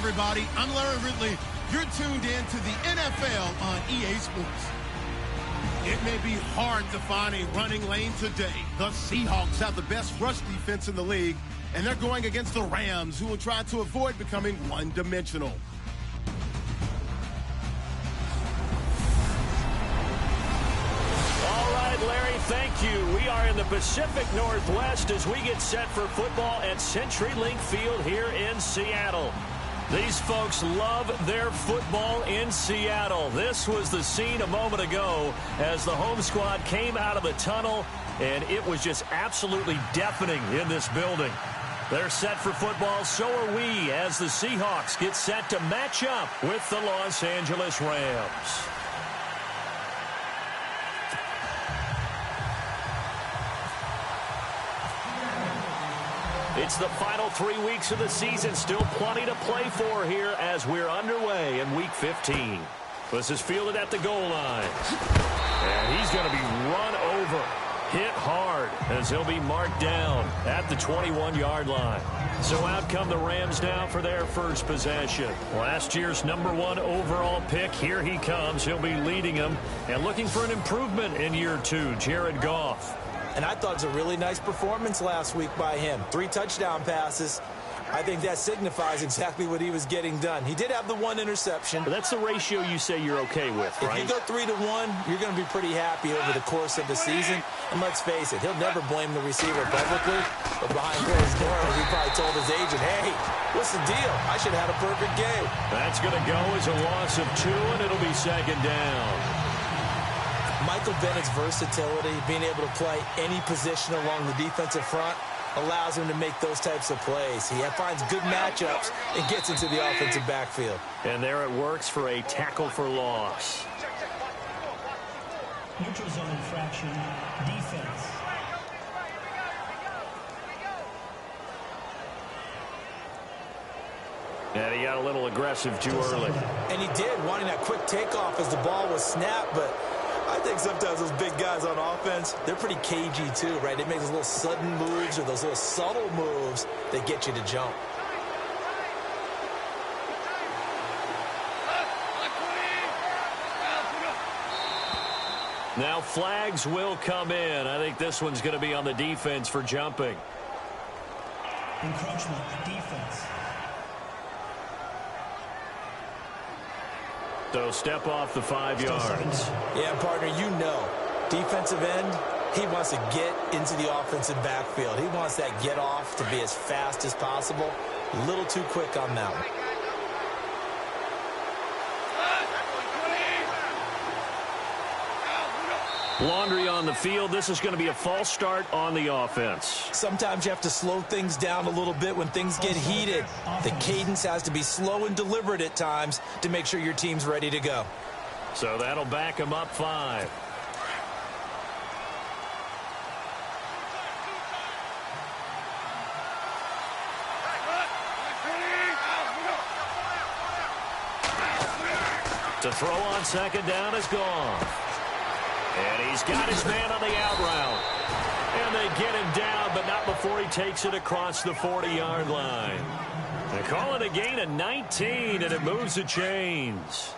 everybody. I'm Larry Ridley. You're tuned in to the NFL on EA Sports. It may be hard to find a running lane today. The Seahawks have the best rush defense in the league, and they're going against the Rams, who will try to avoid becoming one-dimensional. All right, Larry, thank you. We are in the Pacific Northwest as we get set for football at CenturyLink Field here in Seattle. These folks love their football in Seattle. This was the scene a moment ago as the home squad came out of the tunnel, and it was just absolutely deafening in this building. They're set for football, so are we, as the Seahawks get set to match up with the Los Angeles Rams. It's the final 3 weeks of the season. Still plenty to play for here as we're underway in Week 15. This is fielded at the goal line. And he's going to be run over, hit hard, as he'll be marked down at the 21-yard line. So out come the Rams now for their first possession. Last year's #1 overall pick, here he comes. He'll be leading them and looking for an improvement in year 2, Jared Goff. And I thought it was a really nice performance last week by him. 3 touchdown passes. I think that signifies exactly what he was getting done. He did have the 1 interception. But that's the ratio you say you're okay with, right? If you go 3-1, you're going to be pretty happy over the course of the season. And let's face it, he'll never blame the receiver publicly. But behind closed doors, he probably told his agent, hey, what's the deal? I should have had a perfect game. That's going to go as a loss of 2, and it'll be second down. Michael Bennett's versatility, being able to play any position along the defensive front, allows him to make those types of plays. He finds good matchups and gets into the offensive backfield. And there it works for a tackle for loss. Neutral zone infraction, defense. And he got a little aggressive too early. And he did, wanting that quick takeoff as the ball was snapped, but I think sometimes those big guys on offense, they're pretty cagey too, right? They make those little sudden moves or those little subtle moves that get you to jump. Now flags will come in. I think this one's going to be on the defense for jumping. Encroachment, defense. So step off the 5 yards. Yeah, partner, you know, defensive end, he wants to get into the offensive backfield. He wants that get off to be as fast as possible. A little too quick on that one. Laundry on the field. This is going to be a false start on the offense. Sometimes you have to slow things down a little bit when things get heated. The cadence has to be slow and deliberate at times to make sure your team's ready to go. So that'll back him up 5. To throw on second down is gone. And he's got his man on the out route. And they get him down, but not before he takes it across the 40-yard line. They call it a gain of 19, and it moves the chains.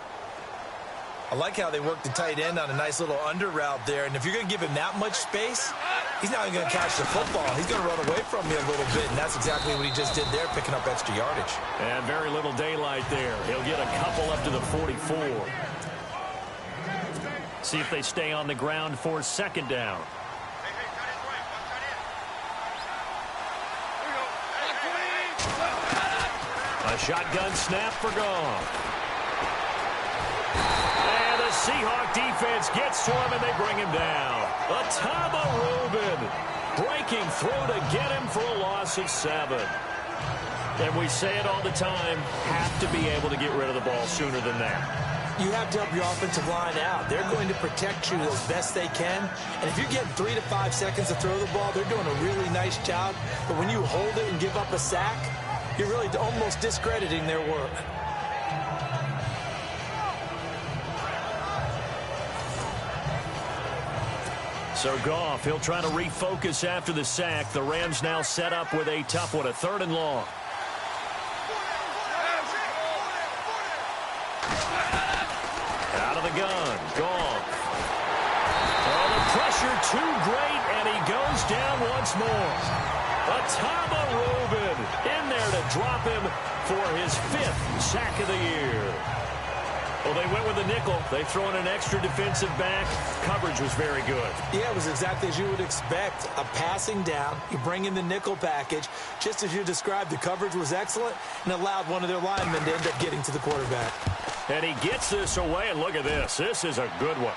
I like how they work the tight end on a nice little under route there. And if you're going to give him that much space, he's not even going to catch the football. He's going to run away from me a little bit, and that's exactly what he just did there, picking up extra yardage. And very little daylight there. He'll get a couple up to the 44. See if they stay on the ground for second down. A shotgun snap for Goff. And the Seahawk defense gets to him, and they bring him down. Atama Rubin breaking through to get him for a loss of 7. And we say it all the time, have to be able to get rid of the ball sooner than that. You have to help your offensive line out. They're going to protect you as best they can. And if you get 3 to 5 seconds to throw the ball, they're doing a really nice job. But when you hold it and give up a sack, you're really almost discrediting their work. So Goff, he'll try to refocus after the sack. The Rams now set up with a tough one, a 3rd and long. Pressure too great, and he goes down once more. Atama Rubin in there to drop him for his 5th sack of the year. Well, they went with the nickel. They throw in an extra defensive back. Coverage was very good. Yeah, it was exactly as you would expect. A passing down. You bring in the nickel package. Just as you described, the coverage was excellent and allowed one of their linemen to end up getting to the quarterback. And he gets this away, and look at this. This is a good one.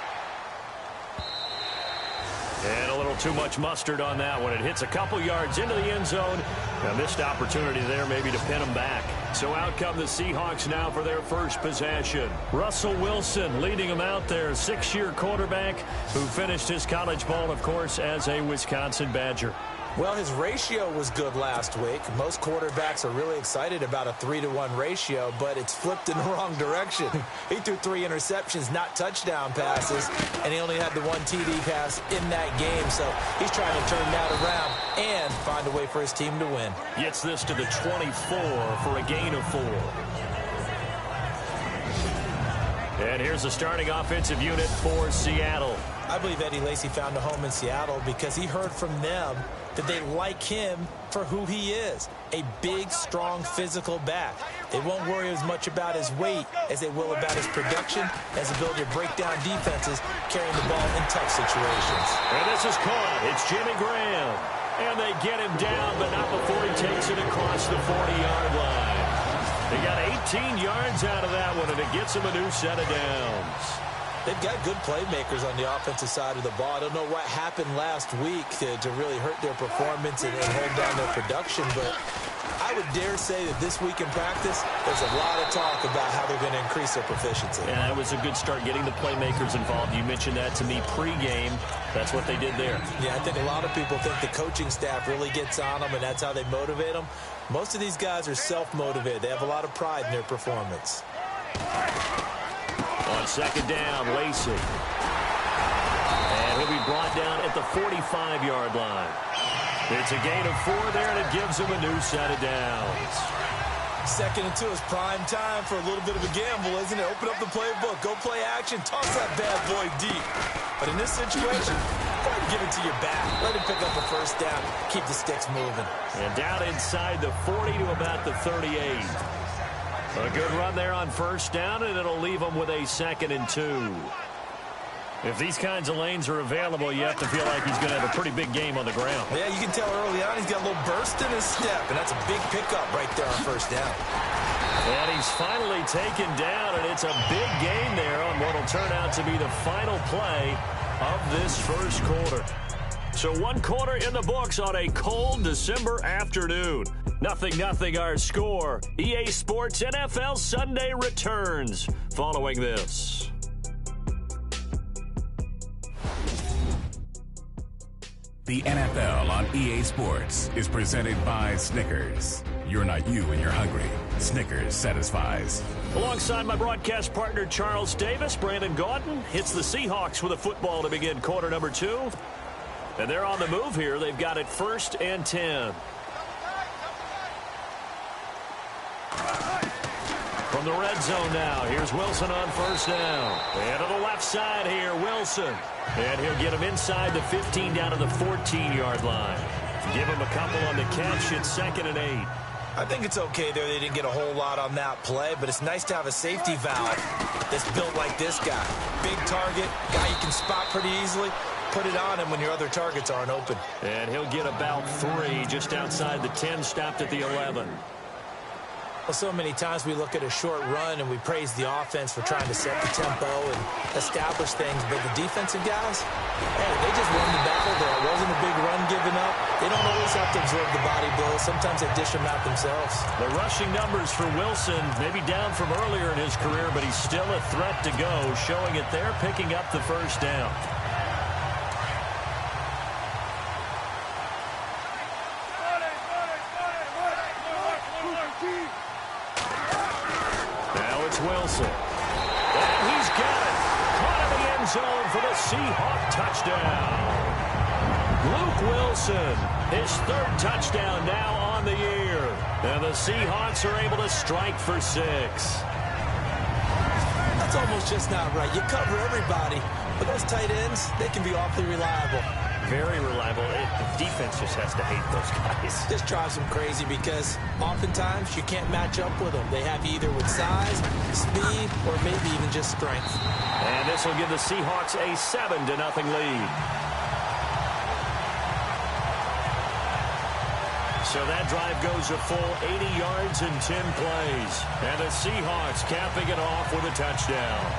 And a little too much mustard on that one. It hits a couple yards into the end zone. A missed opportunity there maybe to pin him back. So out come the Seahawks now for their first possession. Russell Wilson leading them out there, 6-year quarterback who finished his college ball, of course, as a Wisconsin Badger. Well, his ratio was good last week. Most quarterbacks are really excited about a 3-to-1 ratio, but it's flipped in the wrong direction. He threw 3 interceptions, not touchdown passes, and he only had the 1 TD pass in that game. So he's trying to turn that around and find a way for his team to win. Gets this to the 24 for a gain of 4. And here's the starting offensive unit for Seattle. I believe Eddie Lacy found a home in Seattle because he heard from them that they like him for who he is, a big, strong, physical back. They won't worry as much about his weight as they will about his production, his ability to break down defenses, carrying the ball in tough situations. And this is caught. It's Jimmy Graham. And they get him down, but not before he takes it across the 40-yard line. They got 18 yards out of that one, and it gets him a new set of downs. They've got good playmakers on the offensive side of the ball. I don't know what happened last week to really hurt their performance and hold down their production, but I would dare say that this week in practice, there's a lot of talk about how they're going to increase their proficiency. And that was a good start, getting the playmakers involved. You mentioned that to me pregame. That's what they did there. Yeah, I think a lot of people think the coaching staff really gets on them, and that's how they motivate them. Most of these guys are self-motivated. They have a lot of pride in their performance. On second down, Lacy. And he'll be brought down at the 45-yard line. It's a gain of 4 there, and it gives him a new set of downs. 2nd and 2 is prime time for a little bit of a gamble, isn't it? Open up the playbook, go play action, toss that bad boy deep. But in this situation, go ahead and give it to your back. Let him pick up a first down, keep the sticks moving. And down inside the 40 to about the 38. A good run there on first down, and it'll leave them with a 2nd and 2. If these kinds of lanes are available, you have to feel like he's going to have a pretty big game on the ground. Yeah, you can tell early on he's got a little burst in his step, and that's a big pickup right there on first down. And he's finally taken down, and it's a big gain there on what will turn out to be the final play of this first quarter. So 1 quarter in the books on a cold December afternoon. 0-0 our score. EA Sports NFL Sunday returns following this. The NFL on EA Sports is presented by Snickers. You're not you when you're hungry. Snickers satisfies. Alongside my broadcast partner Charles Davis, Brandon Gaudin hits the Seahawks with a football to begin quarter number 2. And they're on the move here. They've got it 1st and 10. From the red zone now, here's Wilson on first down. And to the left side here, Wilson. And he'll get him inside the 15 down to the 14-yard line. Give him a couple on the catch. It's 2nd and 8. I think it's okay there. They didn't get a whole lot on that play, but it's nice to have a safety valve that's built like this guy. Big target, guy you can spot pretty easily. Put it on him when your other targets aren't open. And he'll get about 3 just outside the 10, stopped at the 11. Well, so many times we look at a short run and we praise the offense for trying to set the tempo and establish things, but the defensive guys, hey, they just won the battle there. It wasn't a big run given up. They don't always have to absorb the body blows. Sometimes they dish them out themselves. The rushing numbers for Wilson, maybe down from earlier in his career, but he's still a threat to go, showing it there, picking up the first down. Wilson. And he's got it. Caught in the end zone for the Seahawk touchdown. Luke Wilson, his 3rd touchdown now on the year. And the Seahawks are able to strike for 6. That's almost just not right. You cover everybody, But those tight ends, they can be awfully reliable. Very reliable. The defense just has to hate those guys. Just drives them crazy because oftentimes you can't match up with them. They have you either with size, speed, or maybe even just strength. And this will give the Seahawks a 7-0 lead. So that drive goes a full 80 yards in 10 plays. And the Seahawks capping it off with a touchdown.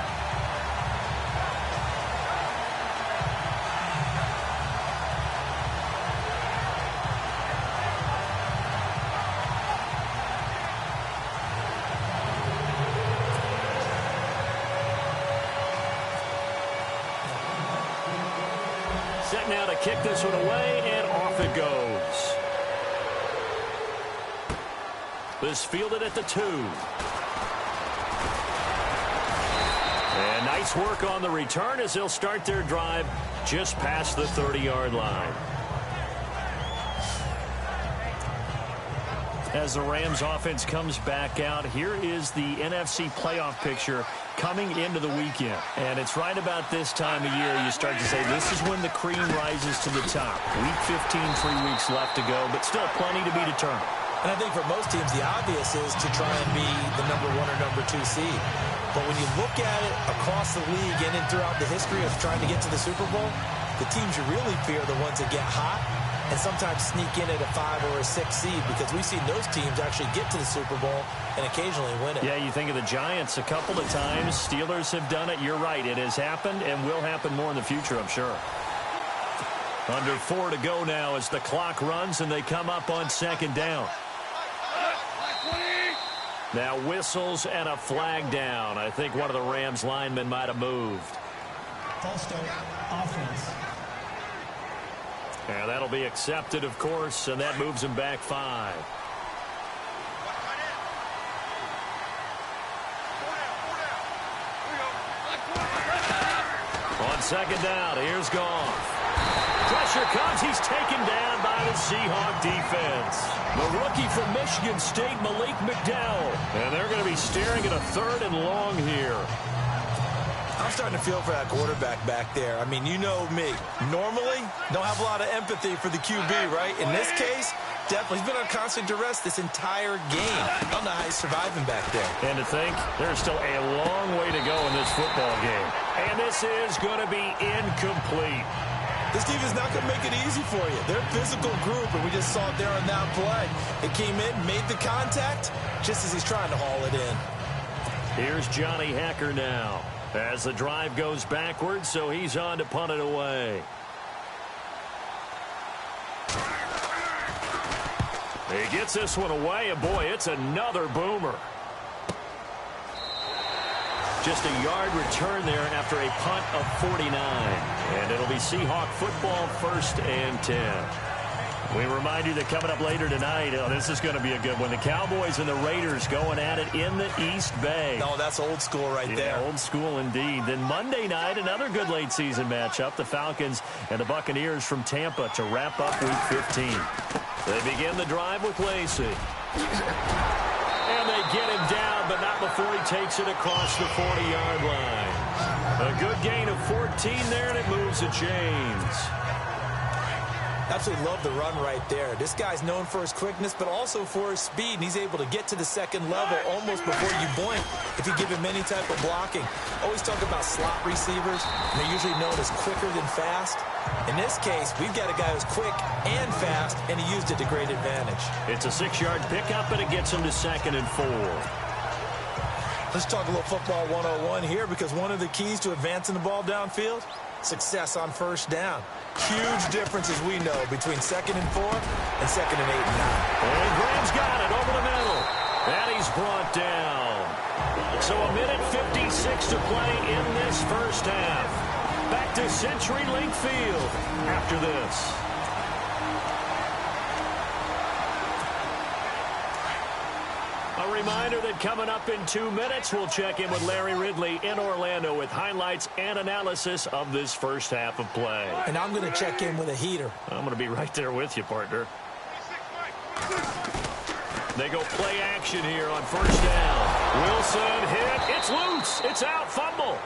Set now to kick this one away, and off it goes. This fielded at the 2. And nice work on the return as they'll start their drive just past the 30-yard line. As the Rams offense comes back out, here is the NFC playoff picture coming into the weekend. And it's right about this time of year you start to say this is when the cream rises to the top. Week 15, 3 weeks left to go, but still plenty to be determined. And I think for most teams, the obvious is to try and be the number 1 or number 2 seed. But when you look at it across the league and throughout the history of trying to get to the Super Bowl, the teams you really fear are the ones that get hot and sometimes sneak in at a 5 or a 6 seed, because we've seen those teams actually get to the Super Bowl and occasionally win it. Yeah, you think of the Giants a couple of times. Steelers have done it. You're right. It has happened and will happen more in the future, I'm sure. Under 4 to go now as the clock runs and they come up on 2nd down. Now whistles and a flag down. I think one of the Rams linemen might have moved. False start, offense. And that'll be accepted, of course, and that moves him back 5. On 2nd down, here's Goff. Pressure comes. He's taken down by the Seahawk defense. The rookie from Michigan State, Malik McDowell. And they're going to be staring at a 3rd and long here. I'm starting to feel for that quarterback back there. I mean, you know me. Normally, don't have a lot of empathy for the QB, right? In this case, definitely. He's been on constant duress this entire game. I don't know how he's surviving back there. And to think, there's still a long way to go in this football game. And this is going to be incomplete. This team is not going to make it easy for you. They're a physical group, and we just saw it there on that play. It came in, made the contact, just as he's trying to haul it in. Here's Johnny Hacker now as the drive goes backwards, so he's on to punt it away. He gets this one away, and boy, it's another boomer. Just a yard return there after a punt of 49. And it'll be Seahawk football, 1st and 10. We remind you that coming up later tonight, this is going to be a good one. The Cowboys and the Raiders going at it in the East Bay. No, that's old school right there. Old school indeed. Then Monday night, another good late season matchup. The Falcons and the Buccaneers from Tampa to wrap up Week 15. They begin the drive with Lacey. And they get him down, but not before he takes it across the 40-yard line. A good gain of 14 there, and it moves the chains. Absolutely love the run right there. This guy's known for his quickness, but also for his speed. And he's able to get to the 2nd level almost before you blink if you give him any type of blocking. Always talk about slot receivers, and they're usually known as quicker than fast. In this case, we've got a guy who's quick and fast, and he used it to great advantage. It's a 6-yard pickup, and it gets him to 2nd and 4. Let's talk a little football 101 here, because one of the keys to advancing the ball downfield, success on 1st down. Huge difference, as we know, between 2nd and 4 and 2nd and 8 and 9. And Graham's got it over the middle. And he's brought down. So a minute 56 to play in this 1st half. Back to CenturyLink Field after this. A reminder that coming up in 2 minutes, we'll check in with Larry Ridley in Orlando with highlights and analysis of this 1st half of play. And I'm going to check in with a heater. I'm going to be right there with you, partner. They go play action here on 1st down. Wilson hit. It's loose. It's out. Fumble.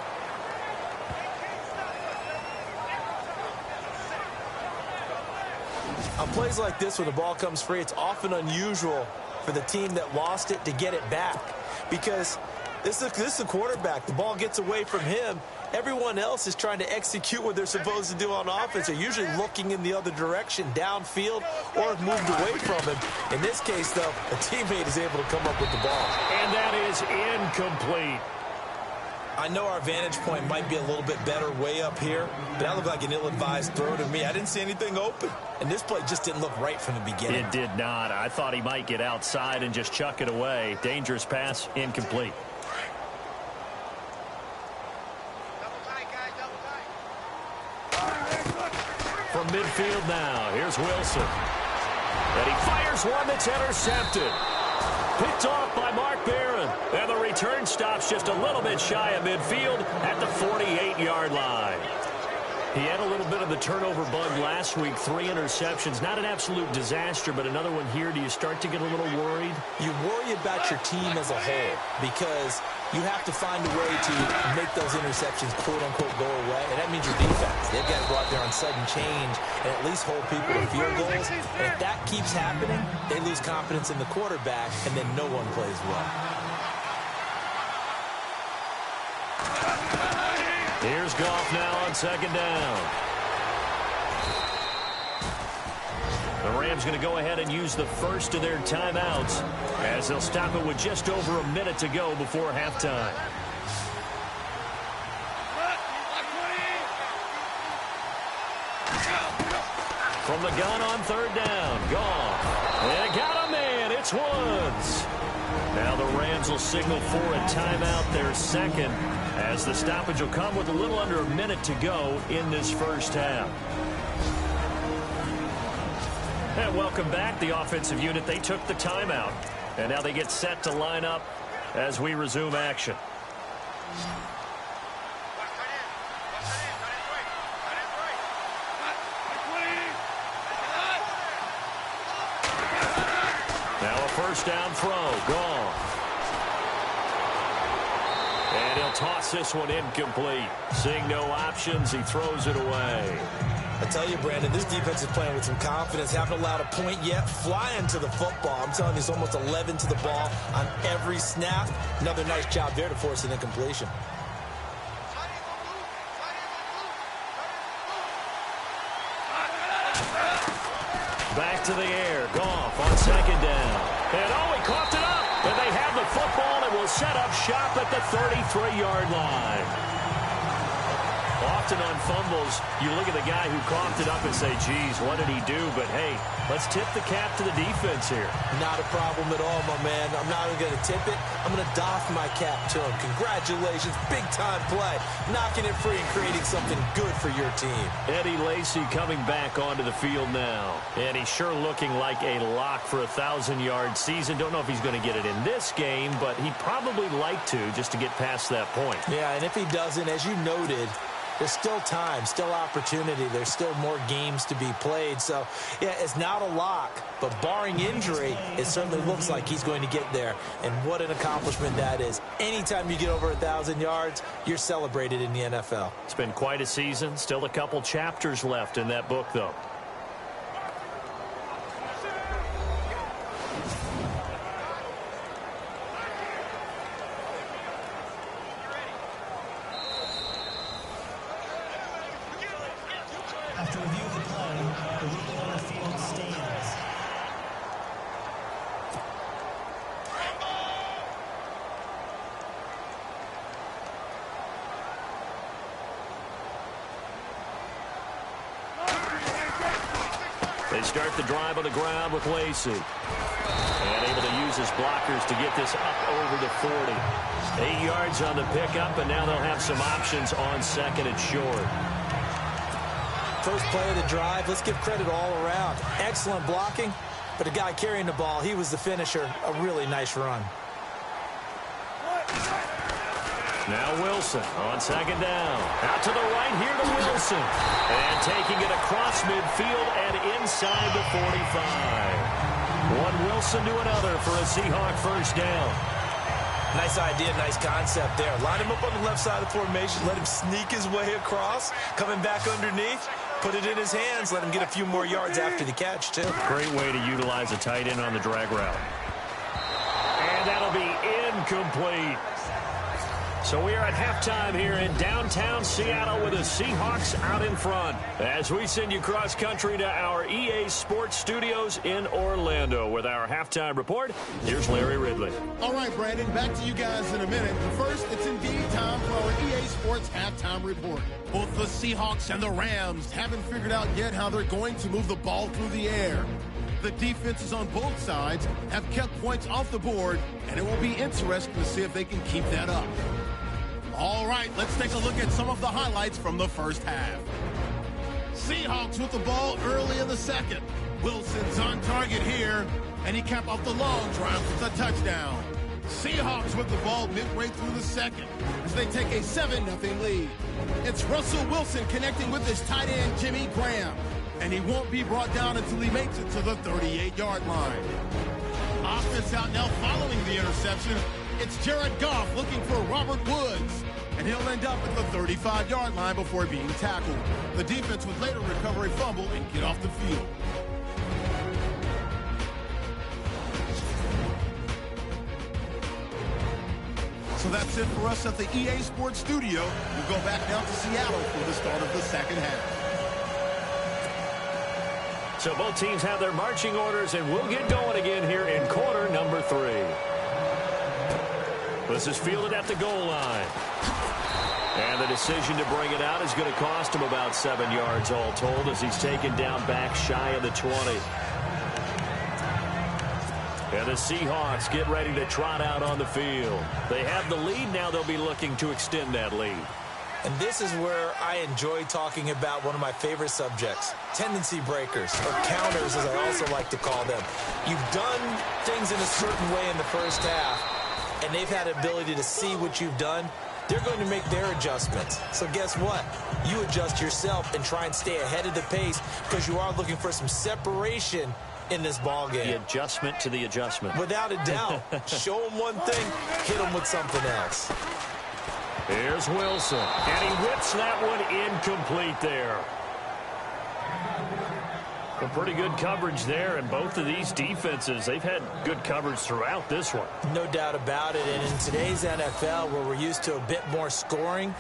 On plays like this, when the ball comes free, it's often unusual for the team that lost it to get it back. Because this is a quarterback. The ball gets away from him. Everyone else is trying to execute what they're supposed to do on offense. They're usually looking in the other direction, downfield, or have moved away from him. In this case, though, a teammate is able to come up with the ball. And that is incomplete. I know our vantage point might be a little bit better way up here, but that looked like an ill-advised throw to me. I didn't see anything open, and this play just didn't look right from the beginning. It did not. I thought he might get outside and just chuck it away. Dangerous pass, incomplete. From midfield now, here's Wilson. And he fires one that's intercepted. Picked off by Mark Barron. And the return stops just a little bit shy of midfield at the 48-yard line. He had a little bit of the turnover bug last week. 3 interceptions. Not an absolute disaster, but another one here. Do you start to get a little worried? You worry about your team as a whole because you have to find a way to make those interceptions, quote-unquote, go away. And that means your defense. They've got to go out there on sudden change and at least hold people to field goals. And if that keeps happening, they lose confidence in the quarterback, and then no one plays well. Here's Goff now on second down. The Rams going to go ahead and use the first of their timeouts as they'll stop it with just over a minute to go before halftime. From the gun on third down, Goff. And got a man. It's Woods. Now the Rams will signal for a timeout, their second, as the stoppage will come with a little under a minute to go in this first half. And welcome back, the offensive unit. They took the timeout, and now they get set to line up as we resume action. Now a first down throw, Goff. And he'll toss this one incomplete. Seeing no options, he throws it away. I tell you, Brandon, this defense is playing with some confidence. Haven't allowed a point yet. Flying to the football. I'm telling you, it's almost 11 to the ball on every snap. Another nice job there to force an incompletion. Back to the air. Goff on second down. And he coughed it up. And they have the football and will set up shop at the 33-yard line. Often on fumbles, you look at the guy who coughed it up and say, geez, what did he do? But, hey, let's tip the cap to the defense here. Not a problem at all, my man. I'm not even going to tip it. I'm going to doff my cap to him. Congratulations. Big-time play. Knocking it free and creating something good for your team. Eddie Lacy coming back onto the field now. And he's sure looking like a lock for a 1,000-yard season. Don't know if he's going to get it in this game, but he'd probably like to just to get past that point. Yeah, and if he doesn't, as you noted, there's still time, still opportunity. There's still more games to be played. So, yeah, it's not a lock. But barring injury, it certainly looks like he's going to get there. And what an accomplishment that is. Anytime you get over 1,000 yards, you're celebrated in the NFL. It's been quite a season. Still a couple chapters left in that book, though. After review of the play, the rule on the field stands. They start the drive on the ground with Lacy. And able to use his blockers to get this up over the 40. 8 yards on the pickup, and now they'll have some options on second and short. First play of the drive, let's give credit all around. Excellent blocking, but the guy carrying the ball, he was the finisher. A really nice run. Now Wilson on second down. Out to the right here to Wilson. And taking it across midfield and inside the 45. One Wilson to another for a Seahawk first down. Nice idea, nice concept there. Line him up on the left side of the formation. Let him sneak his way across. Coming back underneath. put it in his hands, let him get a few more yards after the catch, too. Great way to utilize a tight end on the drag route. And that'll be incomplete. So we are at halftime here in downtown Seattle with the Seahawks out in front. As we send you cross-country to our EA Sports Studios in Orlando with our halftime report, here's Larry Ridley. All right, Brandon, back to you guys in a minute. But first, it's indeed time for our EA Sports halftime report. Both the Seahawks and the Rams haven't figured out yet how they're going to move the ball through the air. The defenses on both sides have kept points off the board, and it will be interesting to see if they can keep that up. All right, let's take a look at some of the highlights from the first half. Seahawks with the ball early in the second. Wilson's on target here, and he capped off the long drive with a touchdown. Seahawks with the ball midway through the second as they take a 7-0 lead. It's Russell Wilson connecting with his tight end, Jimmy Graham, and he won't be brought down until he makes it to the 38-yard line. Offense out now following the interception. It's Jared Goff looking for Robert Woods, and he'll end up at the 35-yard line before being tackled. The defense would later recover a fumble and get off the field. So that's it for us at the EA Sports Studio. We'll go back down to Seattle for the start of the second half. So both teams have their marching orders, and we'll get going again here in quarter number 3. This is fielded at the goal line. And the decision to bring it out is going to cost him about 7 yards all told as he's taken down back shy of the 20. And the Seahawks get ready to trot out on the field. They have the lead. Now they'll be looking to extend that lead. And this is where I enjoy talking about one of my favorite subjects, tendency breakers, or counters as I also like to call them. You've done things in a certain way in the first half, and they've had the ability to see what you've done. They're going to make their adjustments. So guess what? You adjust yourself and try and stay ahead of the pace because you are looking for some separation in this ball game. The adjustment to the adjustment. Without a doubt. Show them one thing, hit them with something else. Here's Wilson, and he whips that one incomplete there. Well, pretty good coverage there, and both of these defenses, they've had good coverage throughout this one. No doubt about it, and in today's NFL, where we're used to a bit more scoring,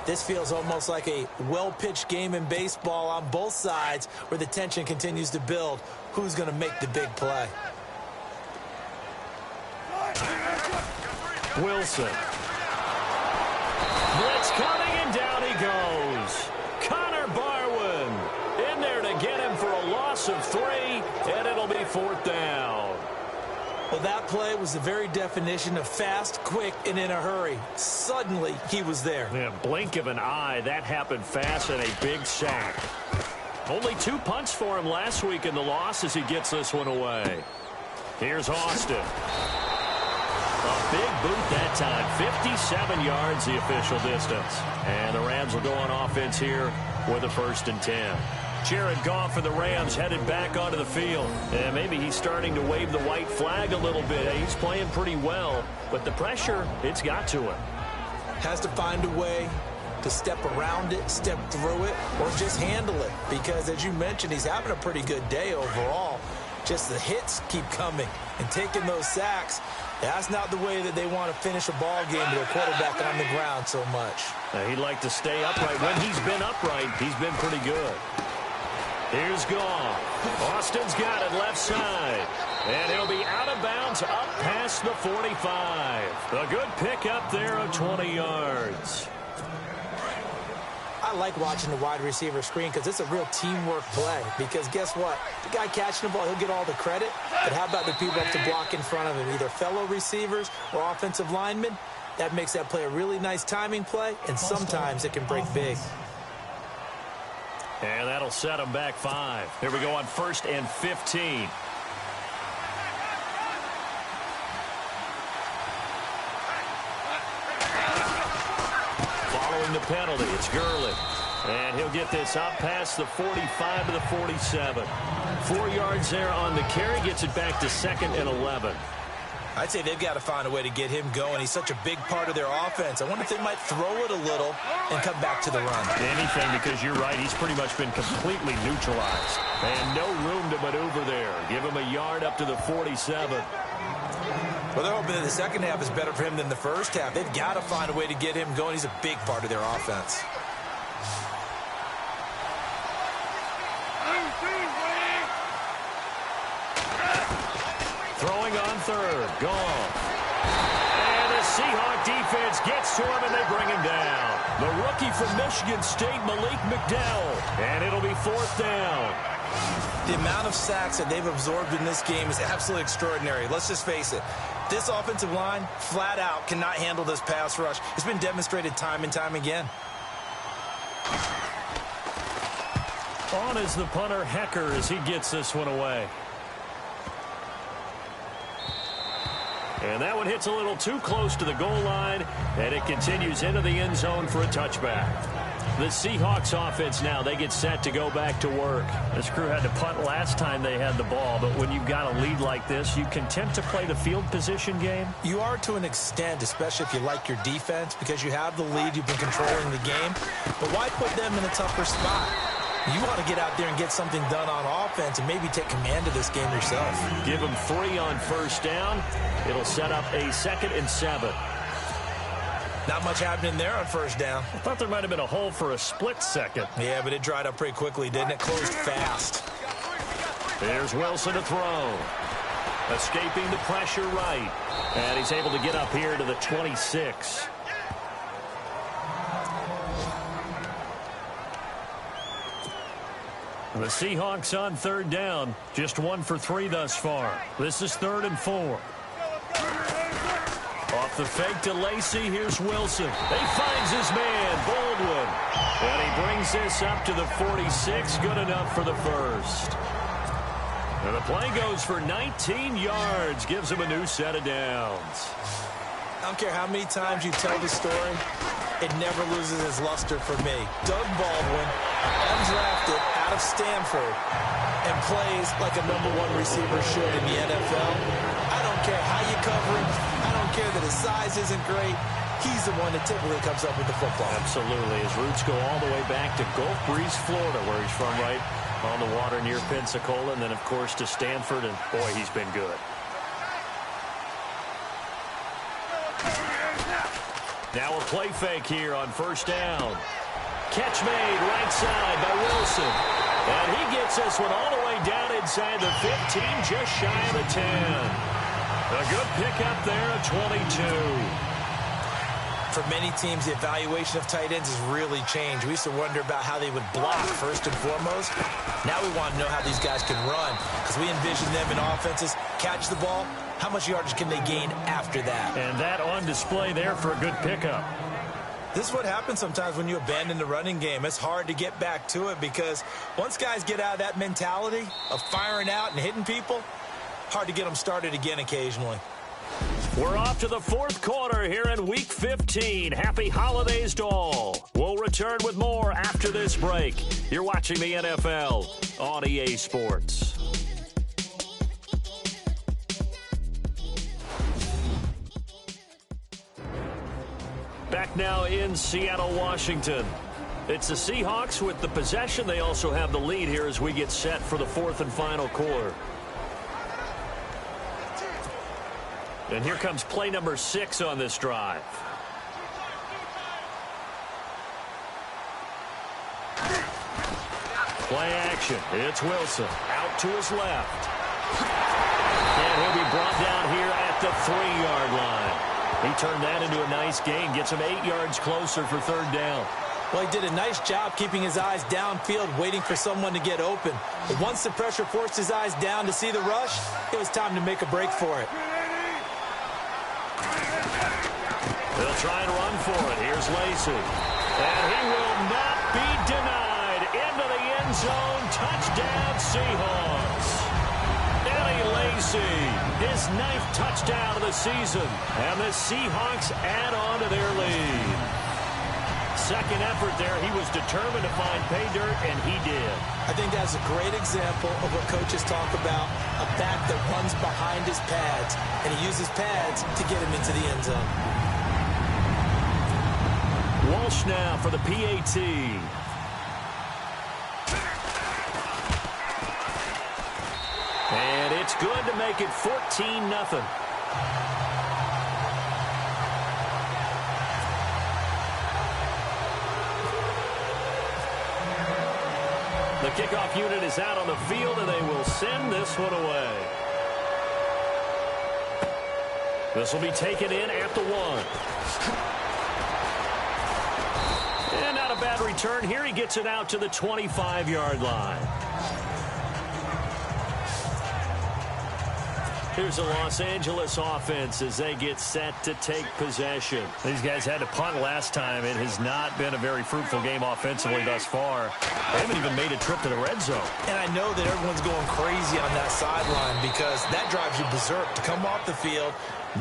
this feels almost like a well-pitched game in baseball on both sides where the tension continues to build. Who's going to make the big play? Wilson. Blitz coming, and down he goes. Connor Barwin in there to get him for a loss of 3, and it'll be 4th down. Well, that play was the very definition of fast, quick, and in a hurry. Suddenly, he was there. Yeah, blink of an eye, that happened fast, and a big sack. Only 2 punts for him last week in the loss as he gets this one away. Here's Austin. A big boot that time. 57 yards the official distance. And the Rams will go on offense here with a 1st and 10. Jared Goff for the Rams headed back onto the field. And maybe he's starting to wave the white flag a little bit. He's playing pretty well. But the pressure, it's got to him. Has to find a way to step around it, step through it, or just handle it. Because, as you mentioned, he's having a pretty good day overall. Just the hits keep coming and taking those sacks. That's not the way that they want to finish a ball game with their quarterback on the ground so much. He'd like to stay upright. When he's been upright, he's been pretty good. Here's Goff. Austin's got it left side. And he'll be out of bounds up past the 45. A good pickup there of 20 yards. I like watching the wide receiver screen because it's a real teamwork play. Because guess what? The guy catching the ball, he'll get all the credit. But how about the people up to block in front of him? Either fellow receivers or offensive linemen. That makes that play a really nice timing play. And sometimes it can break big. And that'll set him back 5. Here we go on 1st and 15. Following the penalty, it's Gurley. And he'll get this up past the 45 to the 47. 4 yards there on the carry, gets it back to 2nd and 11. I'd say they've got to find a way to get him going. He's such a big part of their offense. I wonder if they might throw it a little and come back to the run. Anything, because you're right. He's pretty much been completely neutralized. And no room to maneuver there. Give him a yard up to the 47. Well, they're hoping that the second half is better for him than the first half. They've got to find a way to get him going. He's a big part of their offense. Throwing on third. Gone. And the Seahawk defense gets to him, and they bring him down. The rookie from Michigan State, Malik McDowell. And it'll be fourth down. The amount of sacks that they've absorbed in this game is absolutely extraordinary. Let's just face it. This offensive line, flat out, cannot handle this pass rush. It's been demonstrated time and time again. On is the punter, Hecker, as he gets this one away. And that one hits a little too close to the goal line, and it continues into the end zone for a touchback. The Seahawks offense now, they get set to go back to work. This crew had to punt last time they had the ball, but when you've got a lead like this, you can tempt to play the field position game. You are to an extent, especially if you like your defense, because you have the lead, you've been controlling the game. But why put them in a tougher spot? You want to get out there and get something done on offense and maybe take command of this game yourself. Give them 3 on first down. It'll set up a 2nd and 7. Not much happening there on first down. I thought there might have been a hole for a split second. Yeah, but it dried up pretty quickly, didn't it? Closed fast. There's Wilson to throw. Escaping the pressure right. And he's able to get up here to the 26. The Seahawks on third down. Just 1 for 3 thus far. This is 3rd and 4. Off the fake to Lacy, here's Wilson. He finds his man, Baldwin. And he brings this up to the 46, good enough for the first. And the play goes for 19 yards, gives him a new set of downs. I don't care how many times you tell the story, it never loses its luster for me. Doug Baldwin, undrafted out of Stanford, and plays like a #1 receiver should in the NFL. I don't care how you cover him. I don't care that his size isn't great. He's the one that typically comes up with the football. Absolutely. His roots go all the way back to Gulf Breeze, Florida, where he's from, right on the water near Pensacola, and then, of course, to Stanford, and, boy, he's been good. Now a play fake here on first down. Catch made right side by Wilson. And he gets this one all the way down inside the 15, just shy of the 10. A good pickup there at 22. For many teams, the evaluation of tight ends has really changed. We used to wonder about how they would block first and foremost. Now we want to know how these guys can run, because we envision them in offenses catch the ball. How much yardage can they gain after that? And that on display there for a good pickup. This is what happens sometimes when you abandon the running game. It's hard to get back to it because once guys get out of that mentality of firing out and hitting people, hard to get them started again occasionally. We're off to the 4th quarter here in Week 15. Happy holidays to all. We'll return with more after this break. You're watching the NFL on EA Sports. Back now in Seattle, Washington. It's the Seahawks with the possession. They also have the lead here as we get set for the 4th and final quarter. And here comes play number 6 on this drive. Play action. It's Wilson. Out to his left. And he'll be brought down here at the 3-yard line. He turned that into a nice gain. Gets him 8 yards closer for 3rd down. Well, he did a nice job keeping his eyes downfield, waiting for someone to get open. But once the pressure forced his eyes down to see the rush, it was time to make a break for it. They'll try and run for it. Here's Lacy. And he will not be denied. Into the end zone. Touchdown, Seahawks. Eddie Lacy, his 9th touchdown of the season. And the Seahawks add on to their lead. second effort there. He was determined to find pay dirt, and he did. I think that's a great example of what coaches talk about, a back that runs behind his pads, and he uses pads to get him into the end zone. Walsh now for the PAT. And it's good to make it 14-0. The kickoff unit is out on the field, and they will send this one away. This will be taken in at the 1. And not a bad return here. He gets it out to the 25-yard line. Here's the Los Angeles offense as they get set to take possession. These guys had to punt last time. It has not been a very fruitful game offensively thus far. They haven't even made a trip to the red zone. And I know that everyone's going crazy on that sideline because that drives you berserk to come off the field,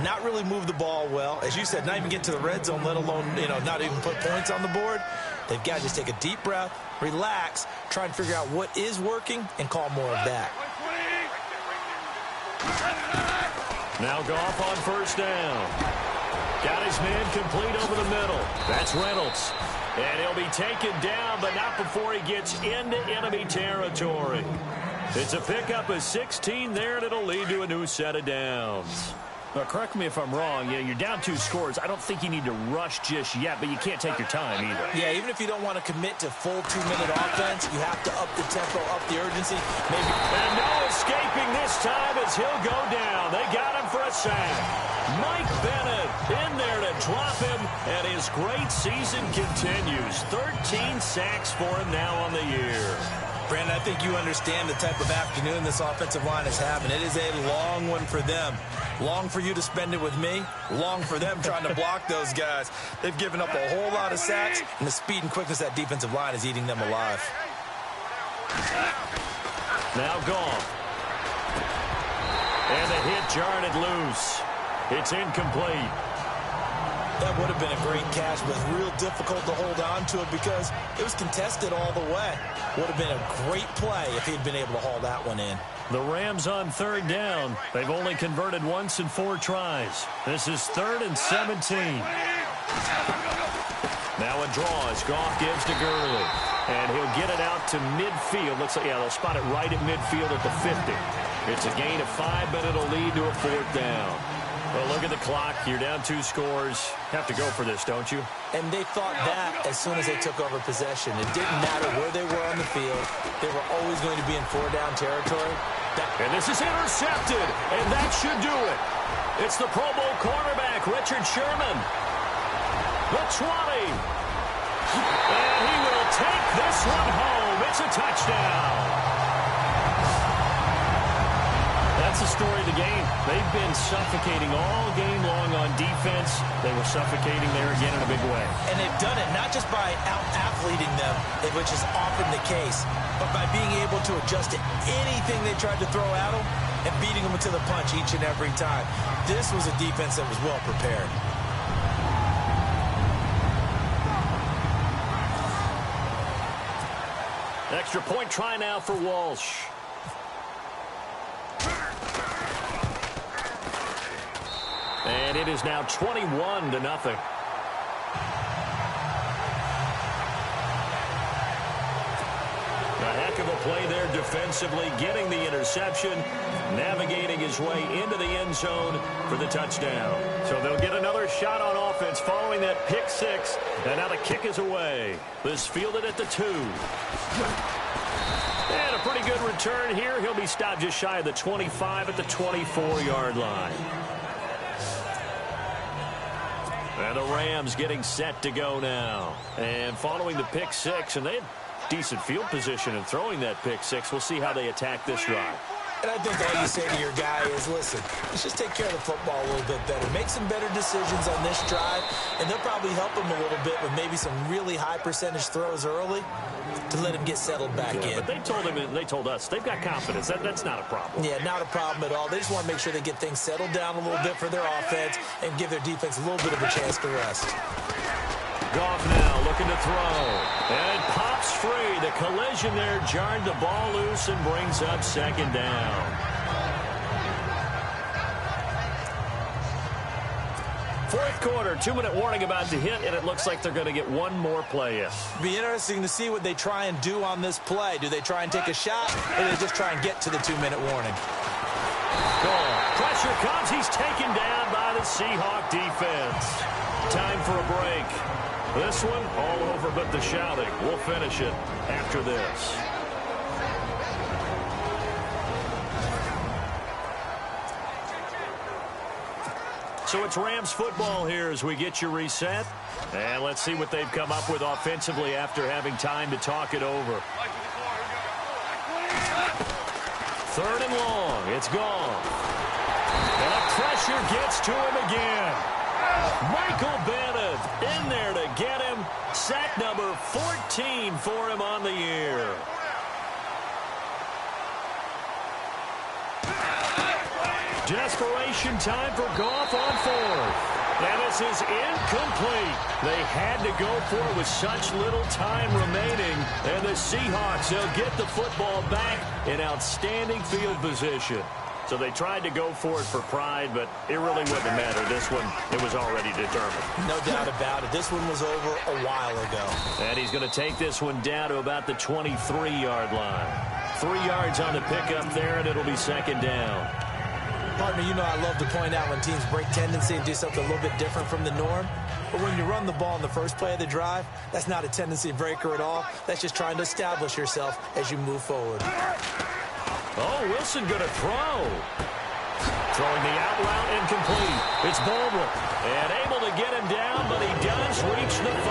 not really move the ball well. As you said, not even get to the red zone, let alone, not even put points on the board. They've got to just take a deep breath, relax, try and figure out what is working, and call more of that. Now Goff on first down. Got his man complete over the middle. That's Reynolds. And he'll be taken down, but not before he gets into enemy territory. It's a pickup of 16 there, and it'll lead to a new set of downs. Now, correct me if I'm wrong. You're down 2 scores. I don't think you need to rush just yet, but you can't take your time either. Yeah, even if you don't want to commit to full 2-minute offense, you have to up the tempo, up the urgency. Maybe. And no escaping this time as he'll go down. They got him for a sack. Mike Bennett in there to drop him, and his great season continues. 13 sacks for him now on the year. Brandon, I think you understand the type of afternoon this offensive line is having. It is a long one for them. Long for you to spend it with me. Long for them trying to block those guys. They've given up a whole lot of sacks, and the speed and quickness of that defensive line is eating them alive. Now Goff. And the hit jarred it loose. It's incomplete. That would have been a great catch, but real difficult to hold on to it because it was contested all the way. Would have been a great play if he'd been able to haul that one in. The Rams on third down. They've only converted once in 4 tries. This is 3rd and 17. Now a draw as Goff gives to Gurley. And he'll get it out to midfield. Looks like, they'll spot it right at midfield at the 50. It's a gain of 5, but it'll lead to a 4th down. Well, look at the clock. You're down 2 scores. Have to go for this, don't you? And they thought that as soon as they took over possession. It didn't matter where they were on the field. They were always going to be in 4-down territory. And this is intercepted, and that should do it. It's the Pro Bowl cornerback, Richard Sherman. The 20. And he will take this one home. It's a touchdown. That's the story of the game. They've been suffocating all game long on defense. They were suffocating there again in a big way. And they've done it not just by out-athleting them, which is often the case, but by being able to adjust to anything they tried to throw at them and beating them to the punch each and every time. This was a defense that was well prepared. Extra point try now for Walsh. And it is now 21-0. A heck of a play there defensively, getting the interception, navigating his way into the end zone for the touchdown. So they'll get another shot on offense following that pick 6, and now the kick is away. This fielded at the 2. And a pretty good return here. He'll be stopped just shy of the 25 at the 24-yard line. And the Rams getting set to go now. And following the pick 6, and they had decent field position in throwing that pick 6. We'll see how they attack this drive. And I think all you say to your guy is, listen, let's just take care of the football a little bit better. Make some better decisions on this drive, and they'll probably help him a little bit with maybe some really high percentage throws early to let him get settled back in. But they told him, and they told us, they've got confidence. That's not a problem. Yeah, not a problem at all. They just want to make sure they get things settled down a little bit for their offense and give their defense a little bit of a chance to rest. Goff now looking to throw. And it pops free. The collision there jarred the ball loose and brings up second down. Fourth quarter, 2-minute warning about to hit, and it looks like they're going to get one more play in. Be interesting to see what they try and do on this play. Do they try and take a shot, or do they just try and get to the 2-minute warning? Goal. Pressure comes. He's taken down by the Seahawk defense. Time for a break. This one, all over but the shouting. We'll finish it after this. So it's Rams football here as we get you reset. And let's see what they've come up with offensively after having time to talk it over. Third and long. It's gone. And the pressure gets to him again. Michael Bennett in there to get him. Sack number 14 for him on the year. Desperation time for Goff on fourth. And this is incomplete. They had to go for it with such little time remaining. And the Seahawks, they'll get the football back in outstanding field position. So they tried to go for it for pride, but it really wouldn't matter. This one, it was already determined. No doubt about it. This one was over a while ago. And he's going to take this one down to about the 23-yard line. 3 yards on the pickup there, and it'll be second down. Partner, you know I love to point out when teams break tendency and do something a little bit different from the norm. But when you run the ball in the first play of the drive, that's not a tendency breaker at all. That's just trying to establish yourself as you move forward. Oh, Wilson going to throw. Throwing the out route incomplete. It's Baldwin. And able to get him down, but he does reach the 5.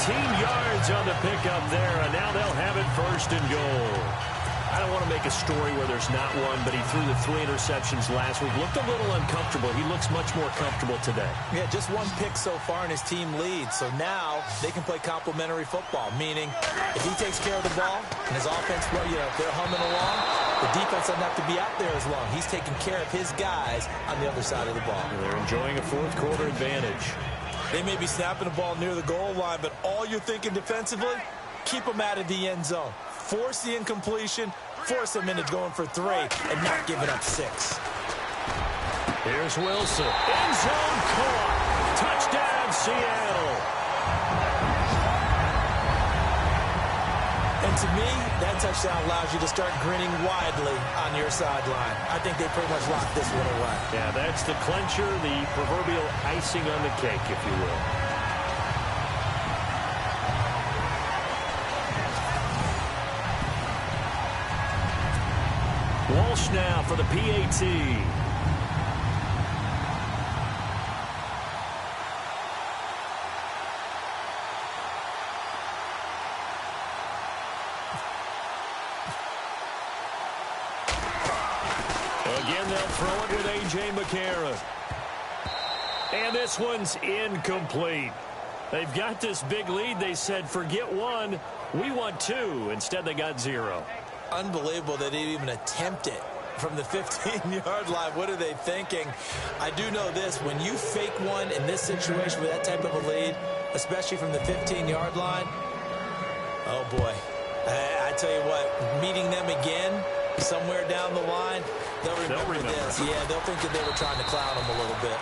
19 yards on the pickup there, and now they'll have it first and goal. I don't want to make a story where there's not one, but he threw the 3 interceptions last week. Looked a little uncomfortable. He looks much more comfortable today. Yeah, just 1 pick so far and his team leads. So now they can play complementary football, meaning if he takes care of the ball and his offense, well, you know, if they're humming along, the defense doesn't have to be out there as long. He's taking care of his guys on the other side of the ball. They're enjoying a fourth quarter advantage. They may be snapping the ball near the goal line, but all you're thinking defensively, keep them out of the end zone. Force the incompletion, force them into going for 3, and not giving up 6. Here's Wilson. End zone caught. Touchdown, Seattle. And to me, that touchdown allows you to start grinning widely on your sideline. I think they pretty much locked this one away. Yeah, that's the clincher, the proverbial icing on the cake, if you will. Walsh now for the PAT. Again, they'll throw it with A.J. McCarron. And this one's incomplete. They've got this big lead. They said, forget 1, we want 2. Instead, they got 0. Unbelievable that they even attempt it from the 15-yard line. What are they thinking? I do know this. When you fake one in this situation with that type of a lead, especially from the 15-yard line, oh, boy. I tell you what, meeting them again somewhere down the line, they'll remember this. Yeah, they'll think that they were trying to clown them a little bit.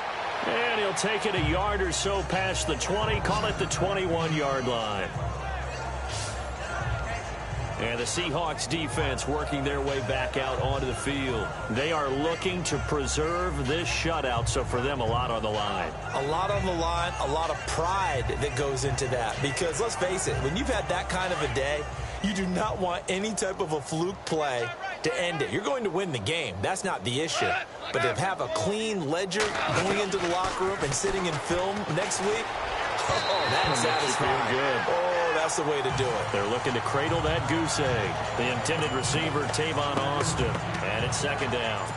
And he'll take it a yard or so past the 20, call it the 21-yard line. And the Seahawks defense working their way back out onto the field. They are looking to preserve this shutout, so for them, a lot on the line. A lot on the line, a lot of pride that goes into that. Because let's face it, when you've had that kind of a day, you do not want any type of a fluke play to end it. You're going to win the game. That's not the issue. But to have a clean ledger going into the locker room and sitting in film next week, oh, that's satisfying. Good. Oh, that's the way to do it. They're looking to cradle that goose egg. The intended receiver, Tavon Austin. And it's second down.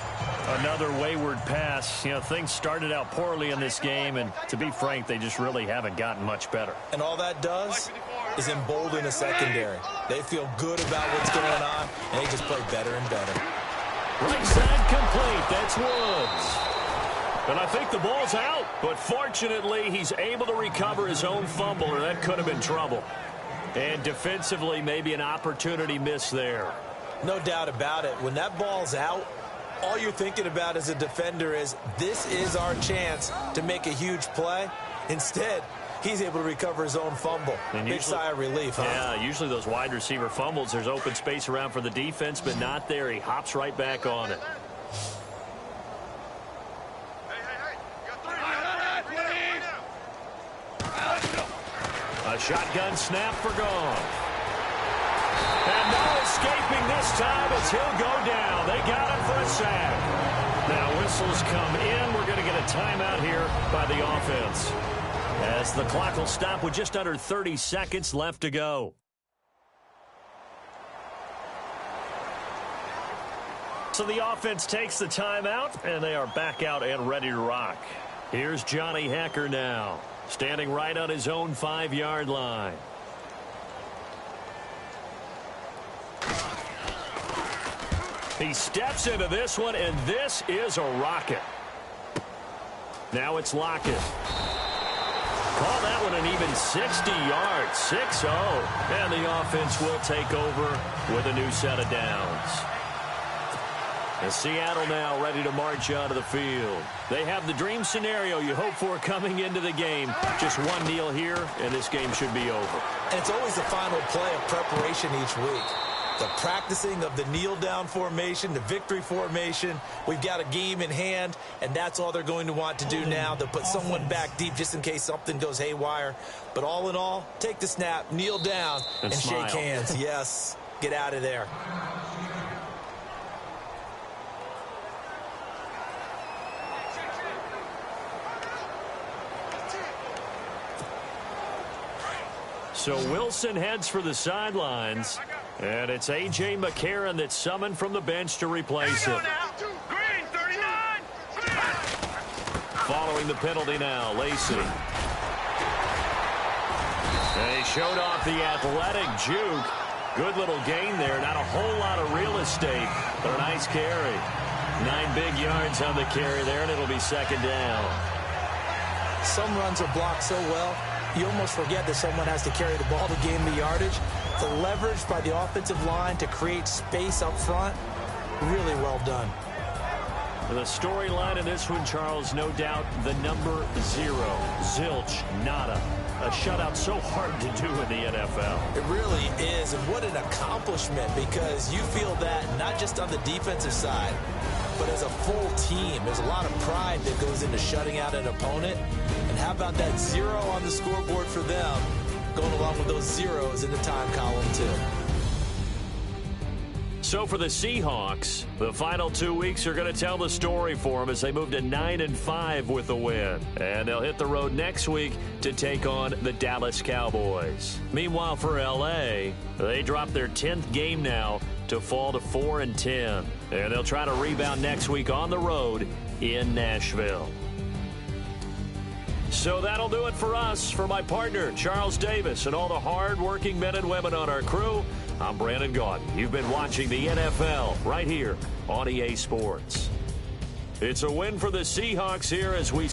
Another wayward pass. You know, things started out poorly in this game, and to be frank, they just really haven't gotten much better. And all that does is embolden a secondary. They feel good about what's going on, and they just play better and better. Right side complete. That's Woods. And I think the ball's out. But fortunately, he's able to recover his own fumble, or that could have been trouble. And defensively, maybe an opportunity miss there. No doubt about it. When that ball's out, all you're thinking about as a defender is, this is our chance to make a huge play. Instead, he's able to recover his own fumble. And big sigh of relief, huh? Yeah, usually those wide receiver fumbles, there's open space around for the defense, but not there. He hops right back on it. A shotgun snap for Gone. And no escaping this time as he'll go down. They got him for a sack. Now whistles come in. We're going to get a timeout here by the offense, as the clock will stop with just under 30 seconds left to go. So the offense takes the timeout, and they are back out and ready to rock. Here's Johnny Hekker now, standing right on his own 5-yard line. He steps into this one, and this is a rocket. Now it's Lockett. Call that one an even 60 yards, 6-0. And the offense will take over with a new set of downs. And Seattle now ready to march out of the field. They have the dream scenario you hope for coming into the game. Just one kneel here, and this game should be over. And it's always the final play of preparation each week. The practicing of the kneel-down formation, the victory formation. We've got a game in hand, and that's all they're going to want to do now. They'll put someone back deep just in case something goes haywire. But all in all, take the snap, kneel down, and shake hands. Yes, get out of there. So Wilson heads for the sidelines, and it's A.J. McCarron that's summoned from the bench to replace him. Following the penalty now, Lacey. And he showed off the athletic juke. Good little gain there. Not a whole lot of real estate, but a nice carry. 9 big yards on the carry there, and it'll be second down. Some runs are blocked so well, you almost forget that someone has to carry the ball to gain the yardage. The leverage by the offensive line to create space up front, really well done. The storyline in this one, Charles, no doubt the number 0. Zilch, nada. A shutout so hard to do in the NFL. It really is, and what an accomplishment, because you feel that not just on the defensive side, but as a full team. There's a lot of pride that goes into shutting out an opponent. And how about that 0 on the scoreboard for them, going along with those zeros in the time column, too. So for the Seahawks, the final 2 weeks are going to tell the story for them as they move to 9-5 with a win. And they'll hit the road next week to take on the Dallas Cowboys. Meanwhile, for L.A., they drop their 10th game now to fall to 4-10. And they'll try to rebound next week on the road in Nashville. So that'll do it for us. For my partner, Charles Davis, and all the hard-working men and women on our crew, I'm Brandon Gaudin. You've been watching the NFL right here on EA Sports. It's a win for the Seahawks here as we